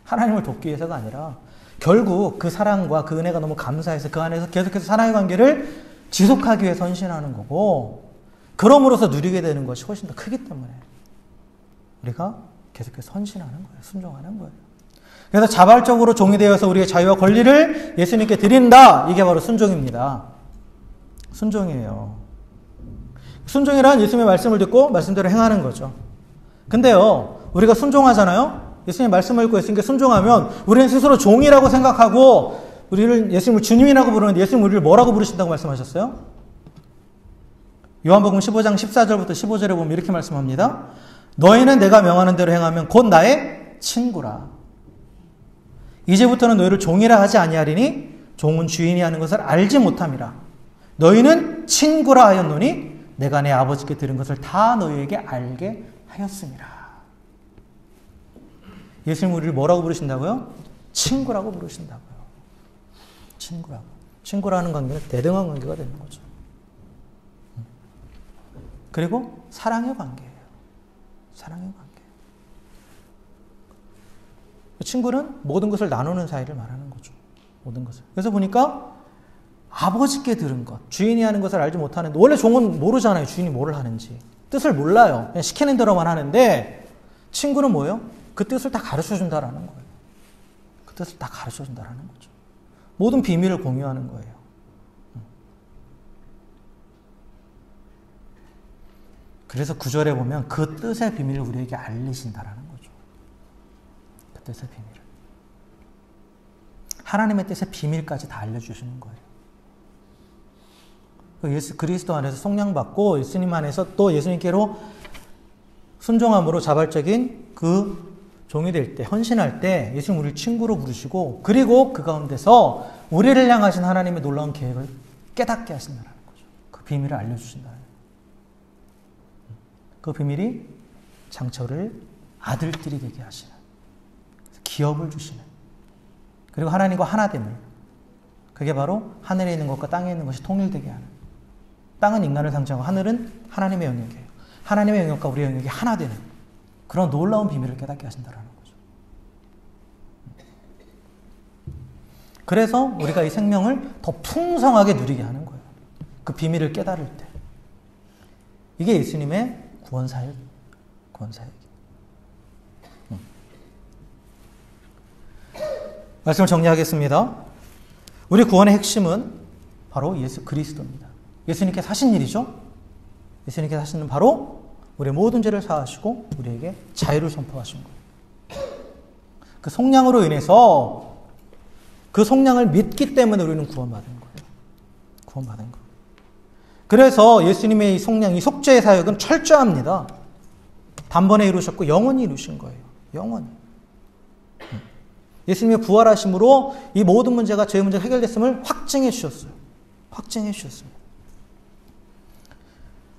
하나님을 돕기 위해서가 아니라 결국 그 사랑과 그 은혜가 너무 감사해서 그 안에서 계속해서 사랑의 관계를 지속하기 위해서 헌신하는 거고, 그럼으로써 누리게 되는 것이 훨씬 더 크기 때문에 우리가 계속해서 헌신하는 거예요. 순종하는 거예요. 그래서 자발적으로 종이 되어서 우리의 자유와 권리를 예수님께 드린다. 이게 바로 순종입니다. 순종이에요. 순종이란 예수님의 말씀을 듣고 말씀대로 행하는 거죠. 근데요, 우리가 순종하잖아요. 예수님 말씀을 읽고 예수님께 순종하면 우리는 스스로 종이라고 생각하고 우리를 예수님을 주님이라고 부르는데 예수님 우리를 뭐라고 부르신다고 말씀하셨어요? 요한복음 15장 14절부터 15절에 보면 이렇게 말씀합니다. 너희는 내가 명하는 대로 행하면 곧 나의 친구라. 이제부터는 너희를 종이라 하지 아니하리니 종은 주인이 하는 것을 알지 못함이라. 너희는 친구라 하였노니 내가 내 아버지께 들은 것을 다 너희에게 알게 하였습니다. 예수님 우리를 뭐라고 부르신다고요? 친구라고 부르신다고요. 친구라고. 친구라는 관계는 대등한 관계가 되는 거죠. 그리고 사랑의 관계예요. 사랑의 관계. 친구는 모든 것을 나누는 사이를 말하는 거죠. 모든 것을. 그래서 보니까 아버지께 들은 것, 주인이 하는 것을 알지 못하는데, 원래 종은 모르잖아요. 주인이 뭐를 하는지. 뜻을 몰라요. 그냥 시키는 대로만 하는데, 친구는 뭐예요? 그 뜻을 다 가르쳐 준다라는 거예요. 그 뜻을 다 가르쳐 준다라는 거죠. 모든 비밀을 공유하는 거예요. 그래서 9절에 보면 그 뜻의 비밀을 우리에게 알리신다라는 거죠. 그 뜻의 비밀을. 하나님의 뜻의 비밀까지 다 알려주시는 거예요. 예수 그리스도 안에서 속량받고 예수님 안에서 또 예수님께로 순종함으로 자발적인 그 종이 될 때, 헌신할 때 예수님 우리를 친구로 부르시고, 그리고 그 가운데서 우리를 향하신 하나님의 놀라운 계획을 깨닫게 하신다는 거죠. 그 비밀을 알려주신다는 거예요. 그 비밀이 장처를 아들들이 되게 하시는, 기업을 주시는, 그리고 하나님과 하나됨을, 그게 바로 하늘에 있는 것과 땅에 있는 것이 통일되게 하는, 땅은 인간을 상징하고 하늘은 하나님의 영역이에요. 하나님의 영역과 우리의 영역이 하나 되는 그런 놀라운 비밀을 깨닫게 하신다는 거죠. 그래서 우리가 이 생명을 더 풍성하게 누리게 하는 거예요. 그 비밀을 깨달을 때. 이게 예수님의 구원사역, 구원사역. 말씀을 정리하겠습니다. 우리 구원의 핵심은 바로 예수 그리스도입니다. 예수님께서 하신 일이죠. 예수님께서 하시는 바로 우리의 모든 죄를 사하시고 우리에게 자유를 선포하신 거예요. 그 속량으로 인해서 그 속량을 믿기 때문에 우리는 구원받은 거예요. 구원받은 거예요. 그래서 예수님의 이 속량, 이 속죄의 사역은 철저합니다. 단번에 이루셨고 영원히 이루신 거예요. 영원히. 예수님의 부활하심으로 이 모든 문제가, 죄의 문제가 해결됐음을 확증해 주셨어요. 확증해 주셨습니다.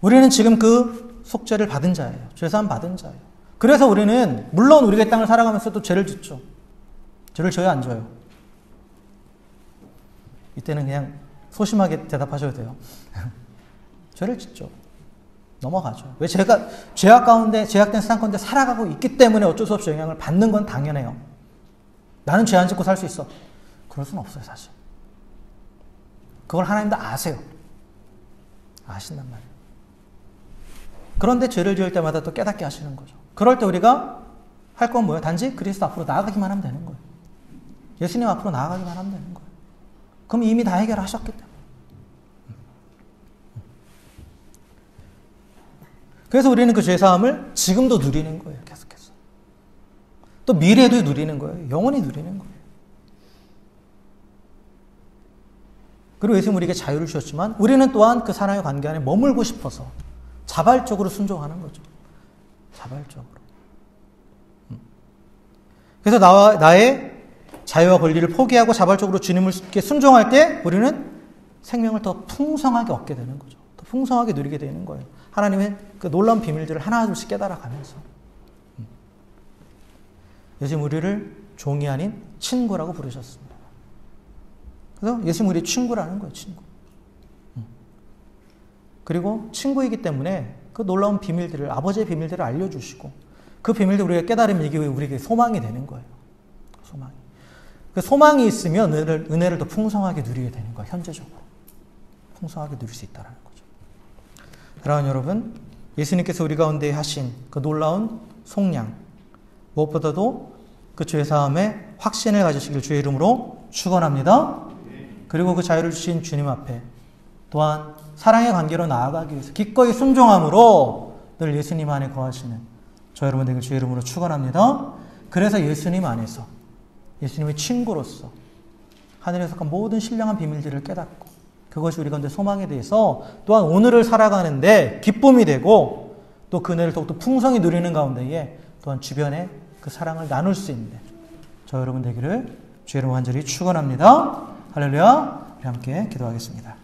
우리는 지금 그 속죄를 받은 자예요. 죄사함 받은 자예요. 그래서 우리는 물론 우리가 땅을 살아가면서도 죄를 짓죠. 죄를 져요, 안 져요? 이때는 그냥 소심하게 대답하셔도 돼요. 죄를 짓죠. 넘어가죠. 왜 제가 죄악 가운데, 죄악된 세상 가운데 살아가고 있기 때문에 어쩔 수 없이 영향을 받는 건 당연해요. 나는 죄 안 짓고 살 수 있어. 그럴 수는 없어요, 사실. 그걸 하나님도 아세요. 아신단 말이에요. 그런데 죄를 지을 때마다 또 깨닫게 하시는 거죠. 그럴 때 우리가 할 건 뭐예요? 단지 그리스도 앞으로 나아가기만 하면 되는 거예요. 예수님 앞으로 나아가기만 하면 되는 거예요. 그럼 이미 다 해결하셨기 때문에. 그래서 우리는 그 죄사함을 지금도 누리는 거예요. 계속해서. 또 미래도 누리는 거예요. 영원히 누리는 거예요. 그리고 예수님 우리에게 자유를 주셨지만 우리는 또한 그 사랑의 관계 안에 머물고 싶어서 자발적으로 순종하는 거죠. 자발적으로. 그래서 나의 자유와 권리를 포기하고 자발적으로 주님께 순종할 때 우리는 생명을 더 풍성하게 얻게 되는 거죠. 더 풍성하게 누리게 되는 거예요. 하나님의 그 놀라운 비밀들을 하나둘씩 깨달아가면서. 예수님 우리를 종이 아닌 친구라고 부르셨습니다. 그래서 예수님 우리 친구라는 거예요. 친구. 그리고 친구이기 때문에 그 놀라운 비밀들을, 아버지의 비밀들을 알려주시고 그 비밀들 우리가 깨달으면 이게 우리에게 소망이 되는 거예요. 소망이. 그 소망이 있으면 은혜를 더 풍성하게 누리게 되는 거예요. 현재적으로. 풍성하게 누릴 수 있다는 거죠. 사랑하는 여러분, 예수님께서 우리 가운데 하신 그 놀라운 속량, 무엇보다도 그 죄사함의 확신을 가지시길 주의 이름으로 축원합니다. 그리고 그 자유를 주신 주님 앞에 또한 사랑의 관계로 나아가기 위해서 기꺼이 순종함으로 늘 예수님 안에 거하시는 저 여러분들에게 주의 이름으로 축원합니다. 그래서 예수님 안에서 예수님의 친구로서 하늘에서 그 모든 신령한 비밀들을 깨닫고 그것이 우리 가운데 소망에 대해서 또한 오늘을 살아가는데 기쁨이 되고 또 그 은혜를 더욱더 풍성히 누리는 가운데에 또한 주변에 그 사랑을 나눌 수 있는 저 여러분 되기를 주의 이름으로 간절히 축원합니다. 할렐루야. 우리 함께 기도하겠습니다.